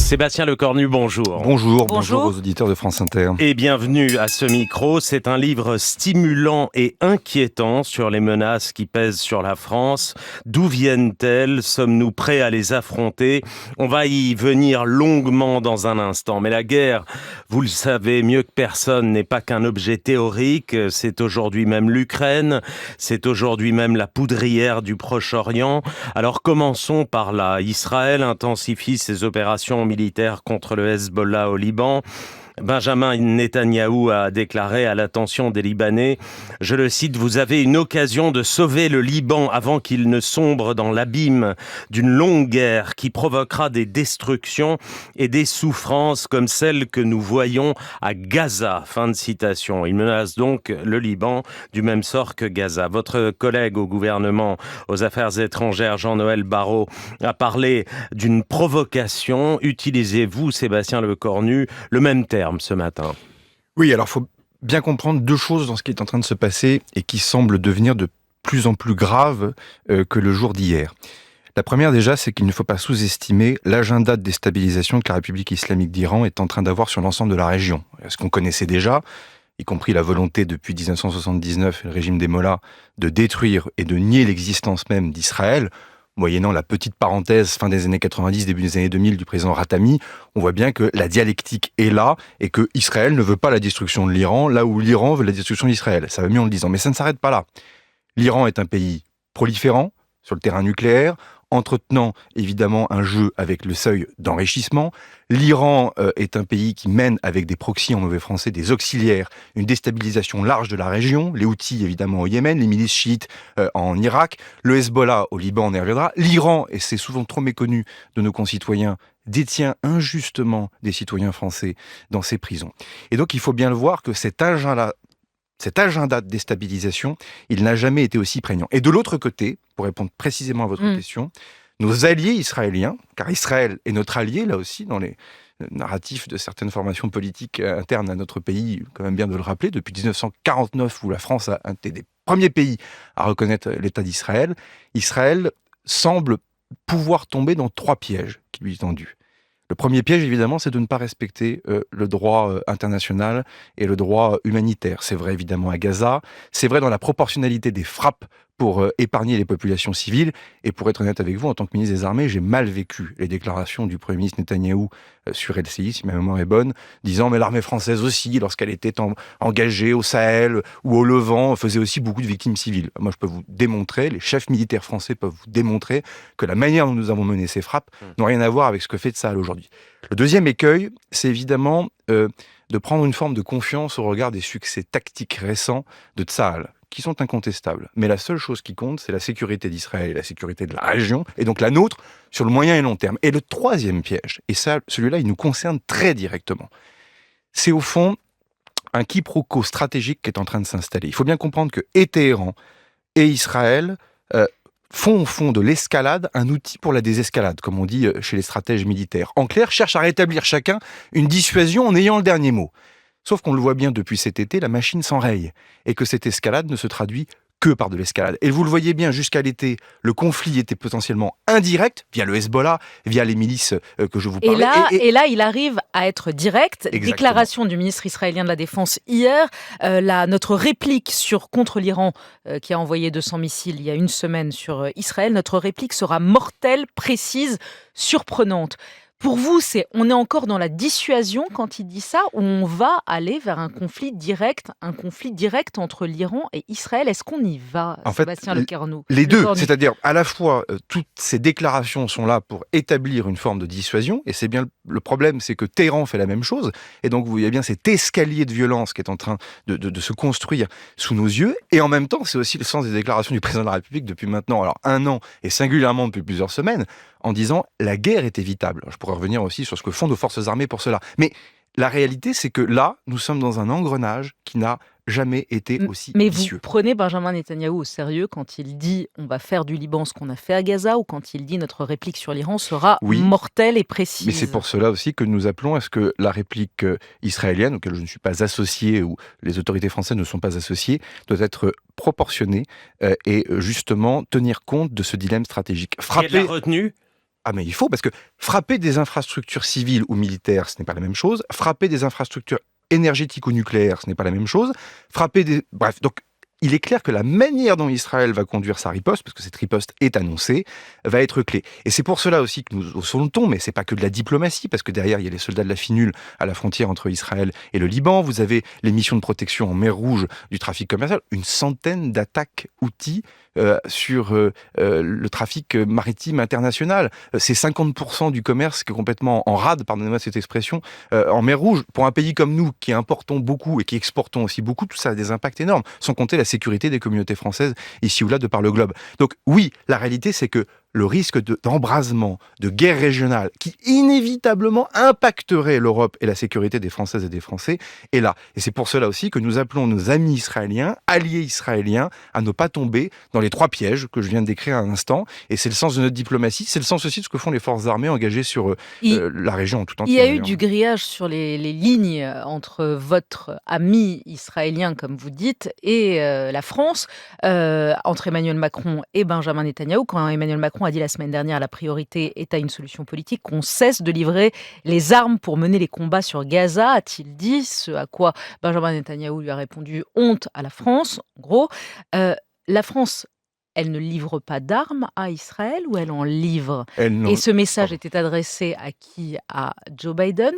Sébastien Lecornu, bonjour. Bonjour aux auditeurs de France Inter. Et bienvenue à ce micro. C'est un livre stimulant et inquiétant sur les menaces qui pèsent sur la France. D'où viennent-elles? Sommes-nous prêts à les affronter? On va y venir longuement dans un instant. Mais la guerre, vous le savez mieux que personne, n'est pas qu'un objet théorique. C'est aujourd'hui même l'Ukraine. C'est aujourd'hui même la poudrière du Proche-Orient. Alors commençons par là. Israël intensifie ses opérations militaires contre le Hezbollah au Liban. Benjamin Netanyahou a déclaré à l'attention des Libanais, je le cite, « Vous avez une occasion de sauver le Liban avant qu'il ne sombre dans l'abîme d'une longue guerre qui provoquera des destructions et des souffrances comme celles que nous voyons à Gaza. » Fin de citation. Il menace donc le Liban du même sort que Gaza. Votre collègue au gouvernement aux Affaires étrangères, Jean-Noël Barrot, a parlé d'une provocation. Utilisez-vous, Sébastien Lecornu, le même terme ce matin? Oui, alors il faut bien comprendre deux choses dans ce qui est en train de se passer et qui semblent devenir de plus en plus graves que le jour d'hier. La première déjà, c'est qu'il ne faut pas sous-estimer l'agenda de déstabilisation que la République islamique d'Iran est en train d'avoir sur l'ensemble de la région. Ce qu'on connaissait déjà, y compris la volonté depuis 1979 et le régime des Mollahs de détruire et de nier l'existence même d'Israël, moyennant la petite parenthèse fin des années 90, début des années 2000 du président Khatami, on voit bien que la dialectique est là et que Israël ne veut pas la destruction de l'Iran, là où l'Iran veut la destruction d'Israël. Ça va mieux en le disant. Mais ça ne s'arrête pas là. L'Iran est un pays proliférant sur le terrain nucléaire, entretenant évidemment un jeu avec le seuil d'enrichissement. L'Iran est un pays qui mène avec des proxys, en mauvais français, des auxiliaires, une déstabilisation large de la région. Les Houthis évidemment au Yémen, les milices chiites en Irak, le Hezbollah au Liban, on y reviendra. L'Iran, et c'est souvent trop méconnu de nos concitoyens, détient injustement des citoyens français dans ses prisons. Et donc il faut bien le voir que cet agenda de déstabilisation, il n'a jamais été aussi prégnant. Et de l'autre côté, pour répondre précisément à votre question, nos alliés israéliens, car Israël est notre allié, là aussi, dans les narratifs de certaines formations politiques internes à notre pays, quand même bien de le rappeler, depuis 1949, où la France a été des premiers pays à reconnaître l'État d'Israël, Israël semble pouvoir tomber dans trois pièges qui lui sont tendus. Le premier piège, évidemment, c'est de ne pas respecter le droit international et le droit humanitaire. C'est vrai, évidemment, à Gaza. C'est vrai dans la proportionnalité des frappes pour épargner les populations civiles. Et pour être honnête avec vous, en tant que ministre des Armées, j'ai mal vécu les déclarations du Premier ministre Netanyahou sur LCI, si ma mémoire est bonne, disant « mais l'armée française aussi, lorsqu'elle était engagée au Sahel ou au Levant, faisait aussi beaucoup de victimes civiles ». Moi, je peux vous démontrer, les chefs militaires français peuvent vous démontrer que la manière dont nous avons mené ces frappes n'a rien à voir avec ce que fait Tsahal aujourd'hui. Le deuxième écueil, c'est évidemment de prendre une forme de confiance au regard des succès tactiques récents de Tsahal, qui sont incontestables. Mais la seule chose qui compte, c'est la sécurité d'Israël et la sécurité de la région, et donc la nôtre, sur le moyen et long terme. Et le troisième piège, et ça, celui-là, il nous concerne très directement, c'est au fond un quiproquo stratégique qui est en train de s'installer. Il faut bien comprendre que et Téhéran et Israël font au fond de l'escalade un outil pour la désescalade, comme on dit chez les stratèges militaires. En clair, cherchent à rétablir chacun une dissuasion en ayant le dernier mot. Sauf qu'on le voit bien depuis cet été, la machine s'enraye, et que cette escalade ne se traduit que par de l'escalade. Et vous le voyez bien, jusqu'à l'été, le conflit était potentiellement indirect, via le Hezbollah, via les milices que je vous parlais. Et là, il arrive à être direct. Exactement. Déclaration du ministre israélien de la Défense hier. Notre réplique contre l'Iran, qui a envoyé 200 missiles il y a une semaine sur Israël, notre réplique sera mortelle, précise, surprenante. Pour vous, on est encore dans la dissuasion quand il dit ça, ou on va aller vers un conflit direct entre l'Iran et Israël? Est-ce qu'on y va, Sébastien Lecornu? Les deux, c'est-à-dire à la fois, toutes ces déclarations sont là pour établir une forme de dissuasion, et c'est bien le problème, c'est que Téhéran fait la même chose, et donc vous voyez bien cet escalier de violence qui est en train de se construire sous nos yeux, et en même temps, c'est aussi le sens des déclarations du président de la République depuis maintenant, alors 1 an, et singulièrement depuis plusieurs semaines, en disant « la guerre est évitable ». Je pourrais revenir aussi sur ce que font nos forces armées pour cela. Mais la réalité, c'est que là, nous sommes dans un engrenage qui n'a jamais été aussi vicieux. Vous prenez Benjamin Netanyahou au sérieux quand il dit « on va faire du Liban ce qu'on a fait à Gaza » ou quand il dit « notre réplique sur l'Iran sera mortelle et précise ». Mais c'est pour cela aussi que nous appelons à ce que la réplique israélienne, auquel je ne suis pas associé, ou les autorités françaises ne sont pas associées, doit être proportionnée et justement tenir compte de ce dilemme stratégique. Quelle est la retenue ? Ah mais il faut, parce que frapper des infrastructures civiles ou militaires, ce n'est pas la même chose. Frapper des infrastructures énergétiques ou nucléaires, ce n'est pas la même chose. Bref, donc il est clair que la manière dont Israël va conduire sa riposte, parce que cette riposte est annoncée, va être clé. Et c'est pour cela aussi que nous haussons le ton, mais c'est pas que de la diplomatie, parce que derrière, il y a les soldats de la FINUL à la frontière entre Israël et le Liban. Vous avez les missions de protection en mer Rouge du trafic commercial, une centaine d'attaques outils sur le trafic maritime international. C'est 50% du commerce qui est complètement en rade, pardonnez-moi cette expression, en mer Rouge. Pour un pays comme nous, qui importons beaucoup et qui exportons aussi beaucoup, tout ça a des impacts énormes, sans compter la sécurité des communautés françaises ici ou là de par le globe. Donc oui, la réalité c'est que le risque d'embrasement, de guerre régionale, qui inévitablement impacterait l'Europe et la sécurité des Françaises et des Français, est là. Et c'est pour cela aussi que nous appelons nos amis israéliens, alliés israéliens, à ne pas tomber dans les 3 pièges que je viens de décrire à l'instant. Et c'est le sens de notre diplomatie, c'est le sens aussi de ce que font les forces armées engagées sur la région en tout entière. Il y a eu du grillage sur les lignes entre votre ami israélien, comme vous dites, et la France, entre Emmanuel Macron et Benjamin Netanyahou. Quand Emmanuel Macron a dit la semaine dernière la priorité est à une solution politique, qu'on cesse de livrer les armes pour mener les combats sur Gaza, a-t-il dit, ce à quoi Benjamin Netanyahou lui a répondu honte à la France, en gros. La France, elle ne livre pas d'armes à Israël ou elle en livre? Et ce message était adressé à qui? À Joe Biden?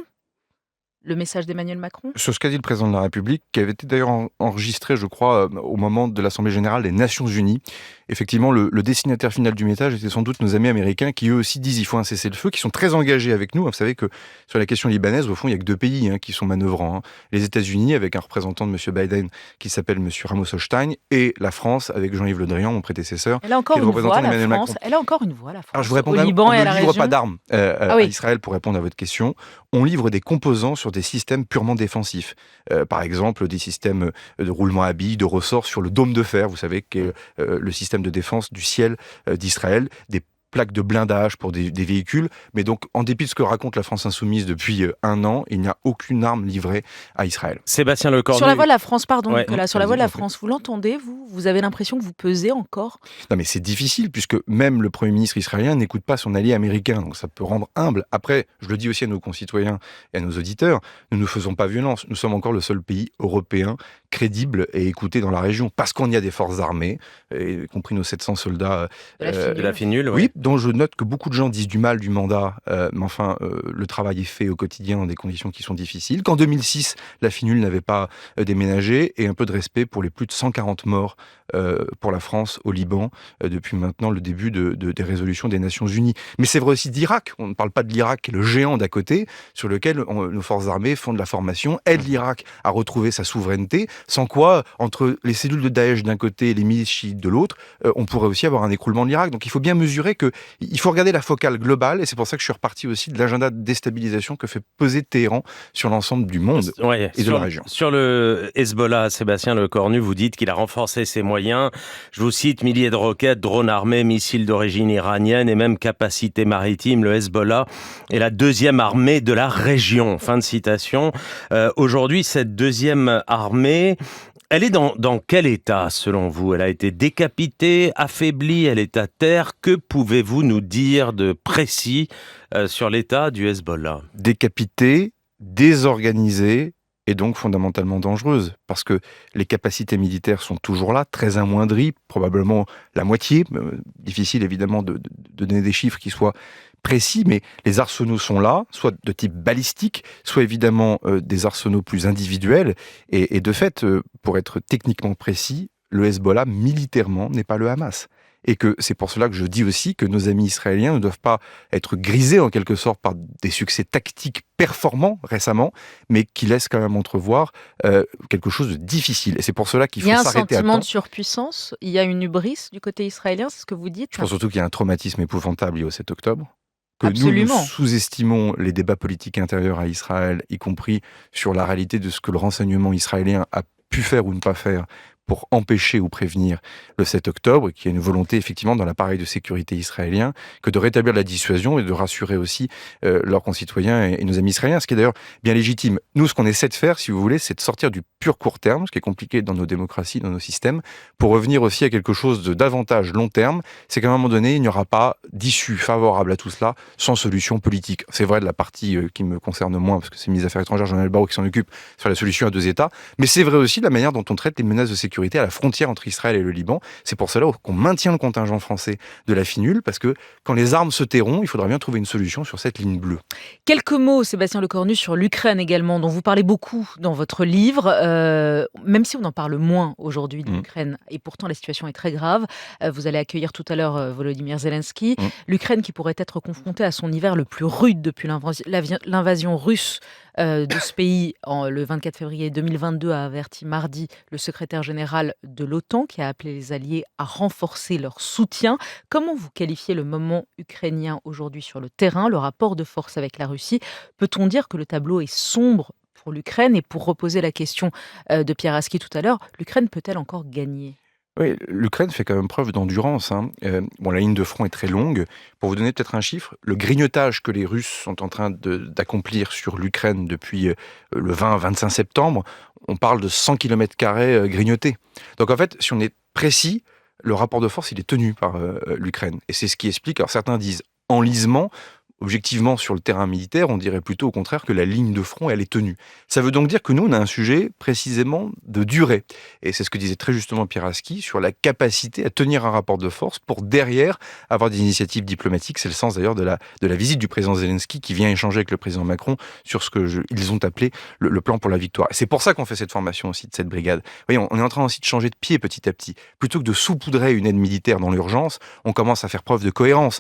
Le message d'Emmanuel Macron? Sur ce qu'a dit le président de la République, qui avait été d'ailleurs enregistré, je crois, au moment de l'Assemblée générale des Nations Unies. Effectivement, le destinataire final du message était sans doute nos amis américains qui eux aussi disent il faut un cessez-le-feu, qui sont très engagés avec nous. Vous savez que sur la question libanaise, au fond, il n'y a que 2 pays qui sont manœuvrants. Les États-Unis, avec un représentant de M. Biden qui s'appelle M. Ramos Hochstein, et la France, avec Jean-Yves Le Drian, mon prédécesseur, Elle a encore qui est le une voix, représentant la d'Emmanuel France. Macron. Elle a encore une voix, la France. Alors je vous réponds au Liban et à la on ne livre région. pas d'armes à oui. Israël, pour répondre à votre question. On livre des composants sur des systèmes purement défensifs. Par exemple, des systèmes de roulement à billes, de ressorts sur le dôme de fer, vous savez, qui est le système de défense du ciel d'Israël, des plaques de blindage pour des véhicules. Mais donc, en dépit de ce que raconte la France Insoumise depuis 1 an, il n'y a aucune arme livrée à Israël. Sébastien Lecornu. Sur la voie de la France, pardon, Ouais. Nicolas, sur la voie de la France, vous l'entendez, vous avez l'impression que vous pesez encore? Non mais c'est difficile, puisque même le Premier ministre israélien n'écoute pas son allié américain, donc ça peut rendre humble. Après, je le dis aussi à nos concitoyens et à nos auditeurs, nous ne faisons pas violence. Nous sommes encore le seul pays européen crédible et écouté dans la région, parce qu'on y a des forces armées, y compris nos 700 soldats de la FINUL, oui, dont je note que beaucoup de gens disent du mal du mandat, mais enfin, le travail est fait au quotidien dans des conditions qui sont difficiles. Qu'en 2006, la FINUL n'avait pas déménagé, et un peu de respect pour les plus de 140 morts pour la France au Liban depuis maintenant le début des résolutions des Nations Unies. Mais c'est vrai aussi d'Irak. On ne parle pas de l'Irak, qui est le géant d'à côté, sur lequel nos forces armées font de la formation, aident l'Irak à retrouver sa souveraineté, sans quoi, entre les cellules de Daesh d'un côté et les milices chiites de l'autre, on pourrait aussi avoir un écroulement de l'Irak. Donc il faut bien mesurer qu'il faut regarder la focale globale, et c'est pour ça que je suis reparti aussi de l'agenda de déstabilisation que fait peser Téhéran sur l'ensemble du monde et de la région. Sur le Hezbollah, Sébastien Lecornu, vous dites qu'il a renforcé ses moyens. Je vous cite, milliers de roquettes, drones armés, missiles d'origine iranienne et même capacité maritime. Le Hezbollah est la 2e armée de la région. Fin de citation. Aujourd'hui, cette 2e armée, elle est dans quel état, selon vous? Elle a été décapitée, affaiblie, elle est à terre. Que pouvez-vous nous dire de précis sur l'état du Hezbollah? Décapitée, désorganisée, et donc fondamentalement dangereuse, parce que les capacités militaires sont toujours là, très amoindries, probablement la moitié. Difficile évidemment de donner des chiffres qui soient précis, mais les arsenaux sont là, soit de type balistique, soit évidemment des arsenaux plus individuels, et de fait, pour être techniquement précis, le Hezbollah militairement n'est pas le Hamas. Et que c'est pour cela que je dis aussi que nos amis israéliens ne doivent pas être grisés en quelque sorte par des succès tactiques performants récemment, mais qui laissent quand même entrevoir quelque chose de difficile. Et c'est pour cela qu'il faut s'arrêter à temps. Il y a un sentiment de surpuissance, il y a une hubris du côté israélien, c'est ce que vous dites? Je pense surtout qu'il y a un traumatisme épouvantable lié au 7 octobre. Que Absolument. Nous sous-estimons les débats politiques intérieurs à Israël, y compris sur la réalité de ce que le renseignement israélien a pu faire ou ne pas faire pour empêcher ou prévenir le 7 octobre, qui a une volonté effectivement dans l'appareil de sécurité israélien que de rétablir la dissuasion et de rassurer aussi leurs concitoyens et nos amis israéliens, ce qui est d'ailleurs bien légitime. Nous, ce qu'on essaie de faire, si vous voulez, c'est de sortir du pur court terme, ce qui est compliqué dans nos démocraties, dans nos systèmes, pour revenir aussi à quelque chose de davantage long terme. C'est qu'à un moment donné, il n'y aura pas d'issue favorable à tout cela sans solution politique. C'est vrai de la partie qui me concerne moins, parce que c'est le ministre des Affaires étrangères, Jean-Noël Barrot, qui s'en occupe sur la solution à deux États, mais c'est vrai aussi de la manière dont on traite les menaces de sécurité à la frontière entre Israël et le Liban. C'est pour cela qu'on maintient le contingent français de la FINUL, parce que quand les armes se tairont, il faudra bien trouver une solution sur cette ligne bleue. Quelques mots, Sébastien Lecornu, sur l'Ukraine également, dont vous parlez beaucoup dans votre livre, même si on en parle moins aujourd'hui de l'Ukraine, et pourtant la situation est très grave. Vous allez accueillir tout à l'heure Volodymyr Zelensky. L'Ukraine qui pourrait être confrontée à son hiver le plus rude depuis l'invasion russe de ce pays le 24 février 2022, a averti mardi le secrétaire général de l'OTAN, qui a appelé les alliés à renforcer leur soutien. Comment vous qualifiez le moment ukrainien aujourd'hui sur le terrain, le rapport de force avec la Russie? Peut-on dire que le tableau est sombre pour l'Ukraine? Et pour reposer la question de Pierre Aski tout à l'heure, l'Ukraine peut-elle encore gagner? Oui, l'Ukraine fait quand même preuve d'endurance. La ligne de front est très longue. Pour vous donner peut-être un chiffre, le grignotage que les Russes sont en train d'accomplir sur l'Ukraine depuis le 20-25 septembre, on parle de 100 km² grignotés. Donc en fait, si on est précis, le rapport de force, il est tenu par l'Ukraine. Et c'est ce qui explique, alors certains disent enlisement. Objectivement, sur le terrain militaire, on dirait plutôt au contraire que la ligne de front, elle est tenue. Ça veut donc dire que nous, on a un sujet précisément de durée. Et c'est ce que disait très justement Pierre Aski sur la capacité à tenir un rapport de force pour derrière avoir des initiatives diplomatiques. C'est le sens d'ailleurs de la visite du président Zelensky qui vient échanger avec le président Macron sur ce qu'ils ont appelé le plan pour la victoire. Et c'est pour ça qu'on fait cette formation aussi de cette brigade. Vous voyez, on est en train aussi de changer de pied petit à petit. Plutôt que de saupoudrer une aide militaire dans l'urgence, on commence à faire preuve de cohérence.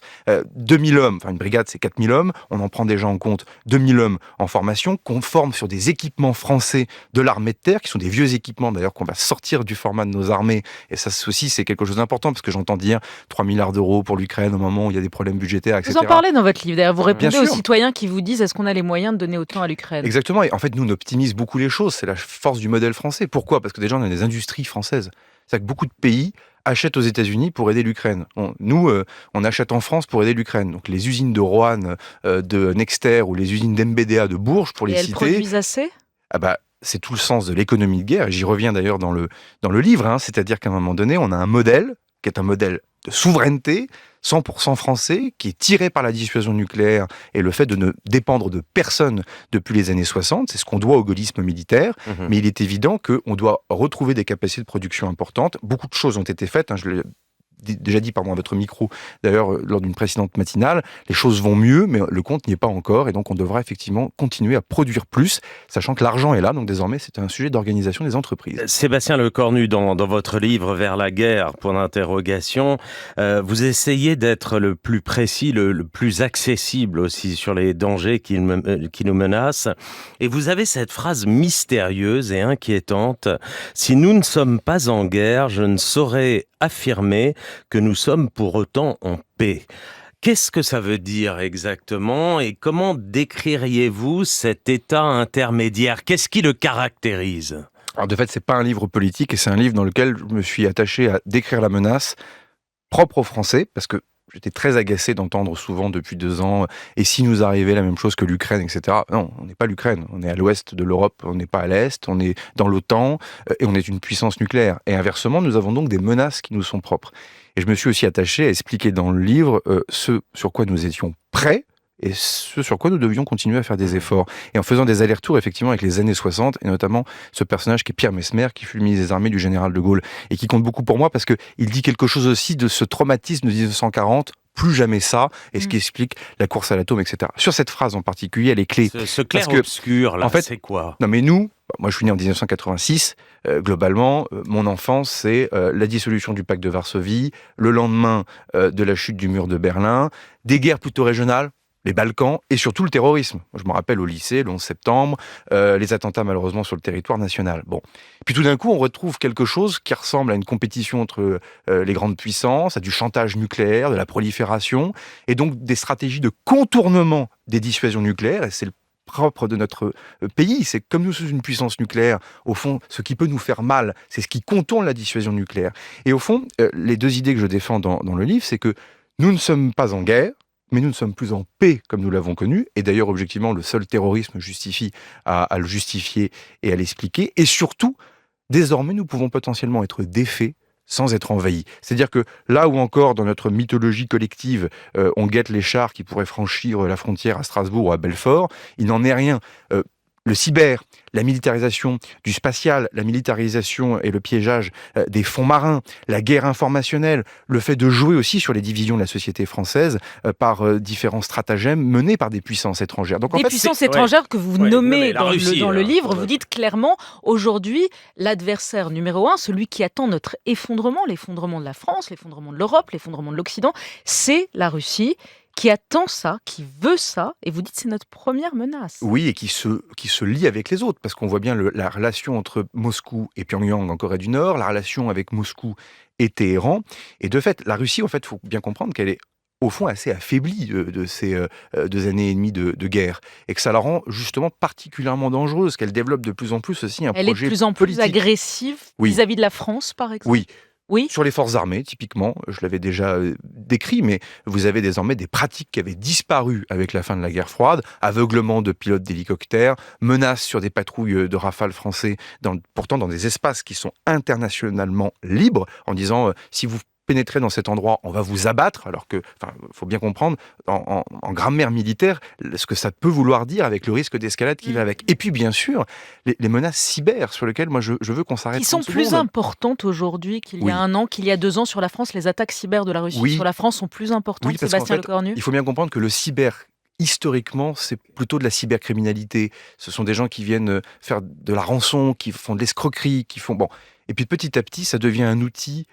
2000 hommes, enfin une brigade, c'est 4000 hommes, on en prend déjà en compte 2000 hommes en formation, qu'on forme sur des équipements français de l'armée de terre, qui sont des vieux équipements d'ailleurs qu'on va sortir du format de nos armées, et ça aussi c'est quelque chose d'important, parce que j'entends dire 3 milliards d'euros pour l'Ukraine au moment où il y a des problèmes budgétaires, etc. Vous en parlez dans votre livre, d'ailleurs, vous répondez aux citoyens qui vous disent est-ce qu'on a les moyens de donner autant à l'Ukraine? Exactement, et en fait nous on optimise beaucoup les choses, c'est la force du modèle français. Pourquoi? Parce que déjà on a des industries françaises. C'est-à-dire que beaucoup de pays achètent aux États-Unis pour aider l'Ukraine. Nous, on achète en France pour aider l'Ukraine. Donc les usines de Roanne, de Nexter ou les usines d'MBDA de Bourges, pour les citer. Et elles produisent assez? C'est tout le sens de l'économie de guerre. Et j'y reviens d'ailleurs dans le livre. C'est-à-dire qu'à un moment donné, on a un modèle qui est un modèle de souveraineté, 100% français, qui est tiré par la dissuasion nucléaire et le fait de ne dépendre de personne depuis les années 60. C'est ce qu'on doit au gaullisme militaire. Mais il est évident qu'on doit retrouver des capacités de production importantes. Beaucoup de choses ont été faites. Je l'ai déjà dit à votre micro, d'ailleurs, lors d'une précédente matinale, les choses vont mieux, mais le compte n'y est pas encore, et donc on devra effectivement continuer à produire plus, sachant que l'argent est là, donc désormais c'est un sujet d'organisation des entreprises. Sébastien Lecornu, dans votre livre « Vers la guerre », vous essayez d'être le plus précis, le plus accessible aussi sur les dangers qui nous menacent, et vous avez cette phrase mystérieuse et inquiétante: « Si nous ne sommes pas en guerre, je ne saurais affirmer que nous sommes pour autant en paix ». Qu'est-ce que ça veut dire exactement et comment décririez-vous cet état intermédiaire? Qu'est-ce qui le caractérise? Alors de fait, c'est pas un livre politique et c'est un livre dans lequel je me suis attaché à décrire la menace propre aux Français, parce que j'étais très agacé d'entendre souvent depuis 2 ans « et si nous arrivait la même chose que l'Ukraine, etc. » Non, on n'est pas l'Ukraine, on est à l'ouest de l'Europe, on n'est pas à l'est, on est dans l'OTAN et on est une puissance nucléaire. Et inversement, nous avons donc des menaces qui nous sont propres. Et je me suis aussi attaché à expliquer dans le livre ce sur quoi nous étions prêts et ce sur quoi nous devions continuer à faire des efforts. Et en faisant des allers-retours effectivement avec les années 60, et notamment ce personnage qui est Pierre Messmer, qui fut le ministre des Armées du général de Gaulle, et qui compte beaucoup pour moi parce qu'il dit quelque chose aussi de ce traumatisme de 1940, plus jamais ça, et ce qui explique la course à l'atome, etc. Sur cette phrase en particulier, elle est clé. Ce clair-obscur, là, en fait, c'est quoi? Non mais nous, moi je suis né en 1986, globalement, mon enfance c'est la dissolution du pacte de Varsovie, le lendemain de la chute du mur de Berlin, des guerres plutôt régionales, les Balkans, et surtout le terrorisme. Je me rappelle au lycée, le 11 septembre, les attentats malheureusement sur le territoire national. Bon. Puis tout d'un coup, on retrouve quelque chose qui ressemble à une compétition entre les grandes puissances, à du chantage nucléaire, de la prolifération, et donc des stratégies de contournement des dissuasions nucléaires, et c'est propre de notre pays. C'est comme nous sommes une puissance nucléaire, au fond, ce qui peut nous faire mal, c'est ce qui contourne la dissuasion nucléaire. Et au fond, les deux idées que je défends dans le livre, c'est que nous ne sommes pas en guerre, mais nous ne sommes plus en paix comme nous l'avons connu. Et d'ailleurs, objectivement, le seul terrorisme justifie à le justifier et à l'expliquer. Et surtout, désormais, nous pouvons potentiellement être défaits sans être envahis. C'est-à-dire que là où encore, dans notre mythologie collective, on guette les chars qui pourraient franchir la frontière à Strasbourg ou à Belfort, il n'en est rien. Le cyber, la militarisation du spatial, la militarisation et le piégeage des fonds marins, la guerre informationnelle, le fait de jouer aussi sur les divisions de la société française par différents stratagèmes menés par des puissances étrangères. Donc, puissances étrangères que vous nommez dans le livre, vous dites clairement, aujourd'hui, l'adversaire numéro 1, celui qui attend notre effondrement, l'effondrement de la France, l'effondrement de l'Europe, l'effondrement de l'Occident, c'est la Russie, qui attend ça, qui veut ça, et vous dites c'est notre première menace. Oui, et qui se lie avec les autres, parce qu'on voit bien la relation entre Moscou et Pyongyang en Corée du Nord, la relation avec Moscou et Téhéran, et de fait, la Russie, en fait, il faut bien comprendre qu'elle est au fond assez affaiblie de ces 2 années et demie de guerre, et que ça la rend justement particulièrement dangereuse, qu'elle développe de plus en plus aussi un projet politique. Elle est de plus en plus agressive vis-à-vis de la France, par exemple. Oui, sur les forces armées, typiquement, je l'avais déjà décrit, mais vous avez désormais des pratiques qui avaient disparu avec la fin de la guerre froide, aveuglement de pilotes d'hélicoptères, menaces sur des patrouilles de Rafale français, pourtant dans des espaces qui sont internationalement libres, en disant si vous pénétrez dans cet endroit, on va vous abattre, alors que, faut bien comprendre, en grammaire militaire, ce que ça peut vouloir dire avec le risque d'escalade qui va avec. Et puis, bien sûr, les menaces cyber, sur lesquelles moi je veux qu'on s'arrête. Qui sont plus importantes aujourd'hui qu'il y a 1 an, qu'il y a 2 ans sur la France. Les attaques cyber de la Russie sur la France sont plus importantes, Sébastien Lecornu. Il faut bien comprendre que le cyber, historiquement, c'est plutôt de la cybercriminalité. Ce sont des gens qui viennent faire de la rançon, qui font de l'escroquerie, qui font... Bon. Et puis petit à petit, ça devient un outil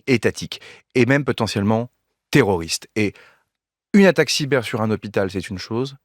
étatique et même potentiellement terroriste. Et une attaque cyber sur un hôpital, c'est une chose.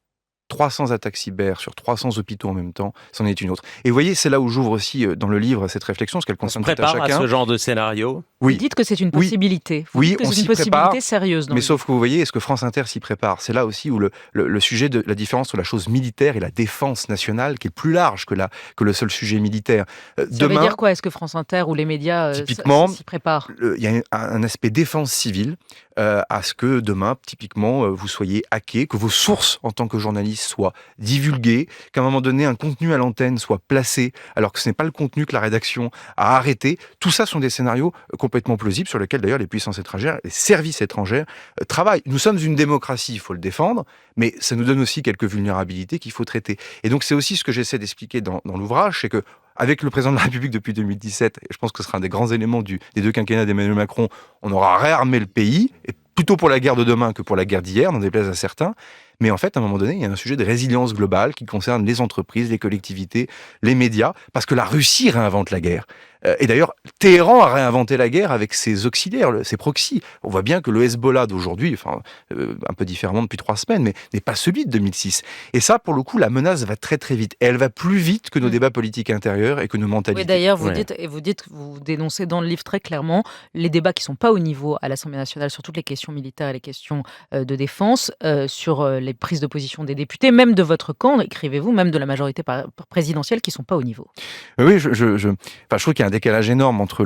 300 attaques cyber sur 300 hôpitaux en même temps, c'en est une autre. Et vous voyez, c'est là où j'ouvre aussi dans le livre cette réflexion, parce qu'elle concerne tout à chacun. On se prépare à ce genre de scénario. Oui. Vous dites que c'est une possibilité. Oui, on s'y prépare, sérieuse. Mais sauf que vous voyez, est-ce que France Inter s'y prépare? C'est là aussi où le sujet de la différence entre la chose militaire et la défense nationale, qui est plus large que le seul sujet militaire. Ça veut dire quoi? Est-ce que France Inter ou les médias s'y préparent? Il y a un aspect défense civile à ce que demain, typiquement, vous soyez hackés, que vos sources en tant que journaliste soient divulguées, qu'à un moment donné, un contenu à l'antenne soit placé, alors que ce n'est pas le contenu que la rédaction a arrêté. Tout ça sont des scénarios complètement plausibles sur lesquels d'ailleurs les puissances étrangères, les services étrangers travaillent. Nous sommes une démocratie, il faut le défendre, mais ça nous donne aussi quelques vulnérabilités qu'il faut traiter. Et donc c'est aussi ce que j'essaie d'expliquer dans l'ouvrage, c'est que avec le président de la République depuis 2017, et je pense que ce sera un des grands éléments des 2 quinquennats d'Emmanuel Macron, on aura réarmé le pays, et plutôt pour la guerre de demain que pour la guerre d'hier, n'en déplaise à certains. Mais en fait, à un moment donné, il y a un sujet de résilience globale qui concerne les entreprises, les collectivités, les médias, parce que la Russie réinvente la guerre. Et d'ailleurs, Téhéran a réinventé la guerre avec ses auxiliaires, ses proxys. On voit bien que le Hezbollah d'aujourd'hui, un peu différemment depuis 3 semaines, mais n'est pas celui de 2006. Et ça, pour le coup, la menace va très très vite. Et elle va plus vite que nos débats politiques intérieurs et que nos mentalités. Oui, d'ailleurs, vous dénoncez dans le livre très clairement les débats qui ne sont pas au niveau à l'Assemblée nationale sur toutes les questions militaires et les questions de défense, sur les prises de position des députés, même de votre camp, écrivez-vous, même de la majorité présidentielle, qui ne sont pas au niveau. Oui, je trouve qu'il y a un décalage énorme entre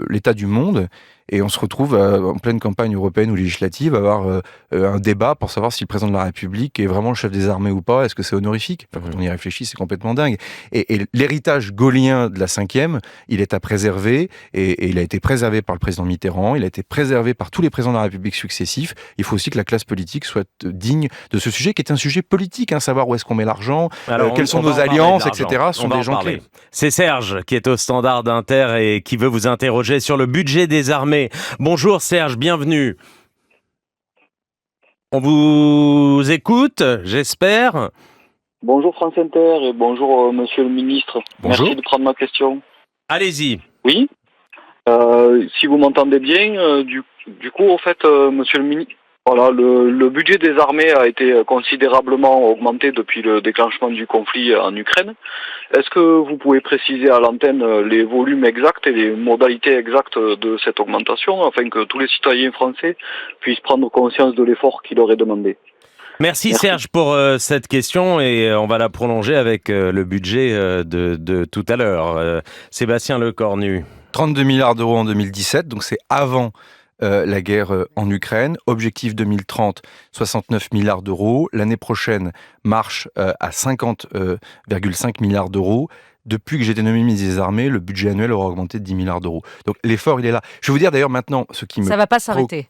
l'état du monde et on se retrouve en pleine campagne européenne ou législative à avoir un débat pour savoir si le président de la République est vraiment le chef des armées ou pas. Est-ce que c'est honorifique? Quand on y réfléchit, c'est complètement dingue. Et l'héritage gaullien de la 5e, il est à préserver et il a été préservé par le président Mitterrand, il a été préservé par tous les présidents de la République successifs. Il faut aussi que la classe politique soit digne de ce sujet qui est un sujet politique, savoir où est-ce qu'on met l'argent, quelles sont nos alliances, etc. sont des gens clés. C'est Serge qui est au Standard d'Inter et qui veut vous interroger sur le budget des armées. Bonjour Serge, bienvenue. On vous écoute, j'espère. Bonjour France Inter et bonjour Monsieur le Ministre. Bonjour. Merci de prendre ma question. Allez-y. Oui. Si vous m'entendez bien, du coup, en fait, Monsieur le Ministre, voilà, le budget des armées a été considérablement augmenté depuis le déclenchement du conflit en Ukraine. Est-ce que vous pouvez préciser à l'antenne les volumes exacts et les modalités exactes de cette augmentation afin que tous les citoyens français puissent prendre conscience de l'effort qui leur est demandé? Merci Serge pour cette question et on va la prolonger avec le budget de tout à l'heure. Sébastien Lecornu. 32 milliards d'euros en 2017, donc c'est avant la guerre en Ukraine. Objectif 2030, 69 milliards d'euros. L'année prochaine, marche à 50,5 milliards d'euros. Depuis que j'ai été nommé ministre des Armées, le budget annuel aura augmenté de 10 milliards d'euros. Donc l'effort, il est là. Je vais vous dire d'ailleurs maintenant ce qui me... Ça ne va pas s'arrêter.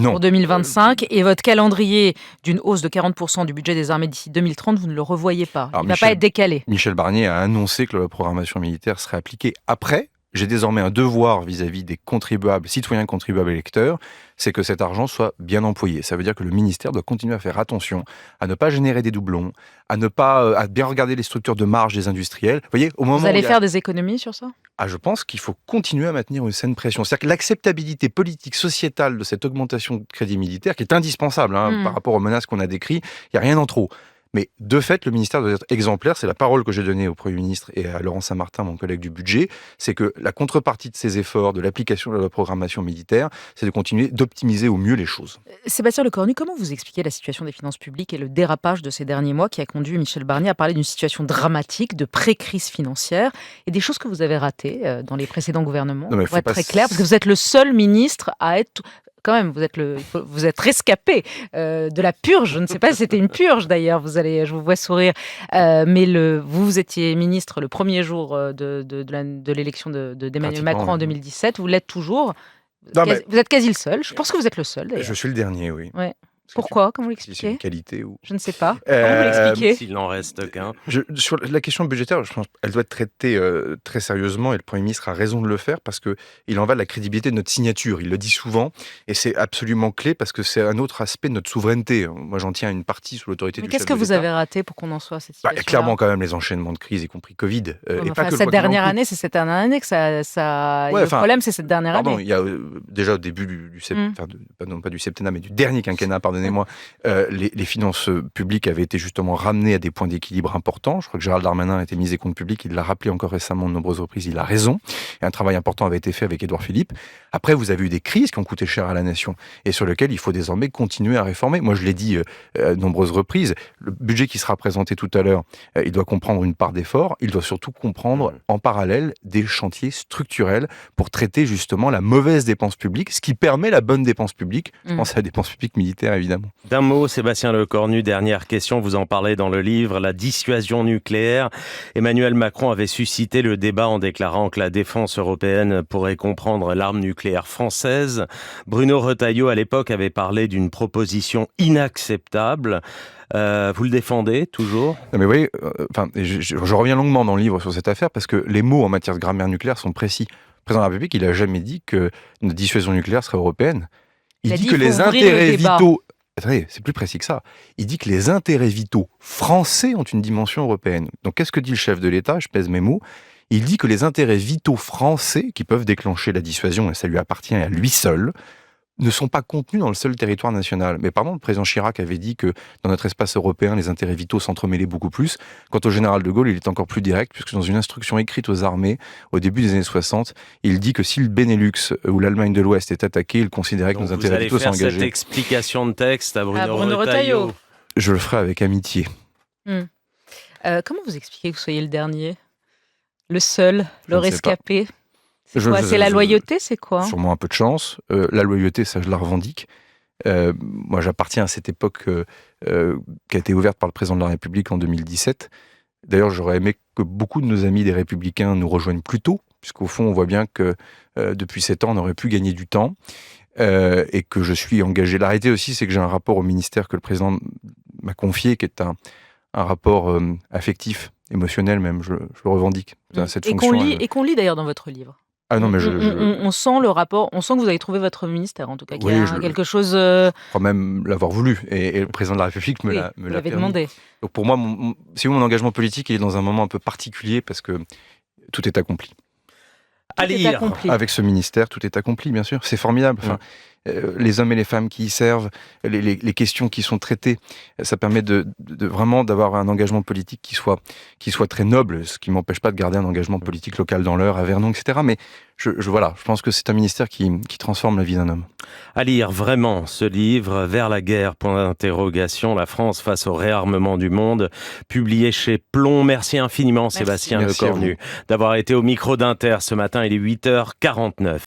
Non. Pour 2025, et votre calendrier d'une hausse de 40% du budget des armées d'ici 2030, vous ne le revoyez pas. Il ne va pas être décalé. Michel Barnier a annoncé que la programmation militaire serait appliquée. Après, j'ai désormais un devoir vis-à-vis des contribuables, citoyens contribuables électeurs, c'est que cet argent soit bien employé. Ça veut dire que le ministère doit continuer à faire attention, à ne pas générer des doublons, à bien regarder les structures de marge des industriels. Vous voyez, au moment vous allez faire des économies sur ça ? Je pense qu'il faut continuer à maintenir une saine pression. C'est-à-dire que l'acceptabilité politique, sociétale de cette augmentation de crédit militaire, qui est indispensable par rapport aux menaces qu'on a décrites, il n'y a rien en trop. Mais de fait, le ministère doit être exemplaire. C'est la parole que j'ai donnée au Premier ministre et à Laurent Saint-Martin, mon collègue du budget. C'est que la contrepartie de ces efforts, de l'application de la programmation militaire, c'est de continuer d'optimiser au mieux les choses. Sébastien Lecornu, comment vous expliquez la situation des finances publiques et le dérapage de ces derniers mois qui a conduit Michel Barnier à parler d'une situation dramatique, de pré-crise financière et des choses que vous avez ratées dans les précédents gouvernements? Pour être très clair, parce que vous êtes le seul ministre à être... Quand même, vous êtes rescapé de la purge. Je ne sais pas si c'était une purge d'ailleurs. Je vous vois sourire. Mais vous étiez ministre le premier jour de l'élection d'Emmanuel Macron en 2017. Vous l'êtes toujours. Vous êtes quasi le seul. Je pense que vous êtes le seul d'ailleurs. Je suis le dernier, oui. Ouais. Pourquoi? Comment vous l'expliquez? C'est une qualité ou... Je ne sais pas. Comment vous l'expliquez? S'il n'en reste qu'un. Sur la question budgétaire, je pense qu'elle doit être traitée très sérieusement et le Premier ministre a raison de le faire parce qu'il en va de la crédibilité de notre signature. Il le dit souvent et c'est absolument clé parce que c'est un autre aspect de notre souveraineté. Moi, j'en tiens une partie sous l'autorité du chef de l'État. Qu'est-ce que vous avez raté pour qu'on en soit à cette situation? Il y a clairement quand même les enchaînements de crise, y compris Covid. Et pas que cette dernière année, c'est cette dernière année que ça... le problème, c'est cette dernière année. Il y a déjà au début pas du septennat, mais du dernier quinquennat, pardonnez-moi, les finances publiques avaient été justement ramenées à des points d'équilibre importants. Je crois que Gérald Darmanin a été ministre des Comptes publics, il l'a rappelé encore récemment de nombreuses reprises, il a raison. Et un travail important avait été fait avec Édouard Philippe. Après, vous avez eu des crises qui ont coûté cher à la nation et sur lesquelles il faut désormais continuer à réformer. Moi, je l'ai dit à de nombreuses reprises, le budget qui sera présenté tout à l'heure, il doit comprendre une part d'effort, il doit surtout comprendre en parallèle des chantiers structurels pour traiter justement la mauvaise dépense publique, ce qui permet la bonne dépense publique. Je pense à la dépense publique militaire, évidemment. D'un mot, Sébastien Lecornu, dernière question, vous en parlez dans le livre, la dissuasion nucléaire. Emmanuel Macron avait suscité le débat en déclarant que la défense européenne pourrait comprendre l'arme nucléaire française. Bruno Retailleau, à l'époque, avait parlé d'une proposition inacceptable. Vous le défendez toujours? Non mais vous voyez, je reviens longuement dans le livre sur cette affaire parce que les mots en matière de grammaire nucléaire sont précis. Le président de la République, il n'a jamais dit que notre dissuasion nucléaire serait européenne. Il dit que les intérêts vitaux... Attendez, c'est plus précis que ça. Il dit que les intérêts vitaux français ont une dimension européenne. Donc qu'est-ce que dit le chef de l'État? Je pèse mes mots. Il dit que les intérêts vitaux français, qui peuvent déclencher la dissuasion, et ça lui appartient à lui seul, ne sont pas contenus dans le seul territoire national. Mais pardon, le président Chirac avait dit que dans notre espace européen, les intérêts vitaux s'entremêlaient beaucoup plus. Quant au général de Gaulle, il est encore plus direct, puisque dans une instruction écrite aux armées, au début des années 60, il dit que si le Benelux ou l'Allemagne de l'Ouest est attaqué, il considérait que nos intérêts vitaux sont engagés. Vous allez faire cette explication de texte à Bruno Retailleau. Je le ferai avec amitié. Comment vous expliquez que vous soyez le dernier? Le seul, le rescapé? C'est la loyauté, c'est quoi? Sûrement un peu de chance. La loyauté, ça, je la revendique. Moi, j'appartiens à cette époque qui a été ouverte par le président de la République en 2017. D'ailleurs, j'aurais aimé que beaucoup de nos amis des Républicains nous rejoignent plus tôt, puisqu'au fond, on voit bien que depuis 7 ans, on aurait pu gagner du temps et que je suis engagé. La réalité aussi, c'est que j'ai un rapport au ministère que le président m'a confié, qui est un rapport affectif, émotionnel même, je le revendique. Cette fonction, qu'on lit d'ailleurs dans votre livre. Ah non, mais on sent le rapport, on sent que vous avez trouvé votre ministère, en tout cas, qu'il y a quelque chose... Je crois même l'avoir voulu, et le président de la République me l'a demandé. Donc pour moi, mon engagement politique, il est dans un moment un peu particulier, parce que tout est accompli. À lire. Avec ce ministère, tout est accompli, bien sûr. C'est formidable. les hommes et les femmes qui y servent, les questions qui sont traitées. Ça permet de vraiment d'avoir un engagement politique qui soit très noble, ce qui m'empêche pas de garder un engagement politique local dans l'Eure, à Vernon, etc. Mais je pense que c'est un ministère qui transforme la vie d'un homme. À lire vraiment ce livre, Vers la guerre, point d'interrogation, la France face au réarmement du monde, publié chez Plomb. Merci infiniment Sébastien Merci Lecornu d'avoir été au micro d'Inter ce matin, il est 8h49.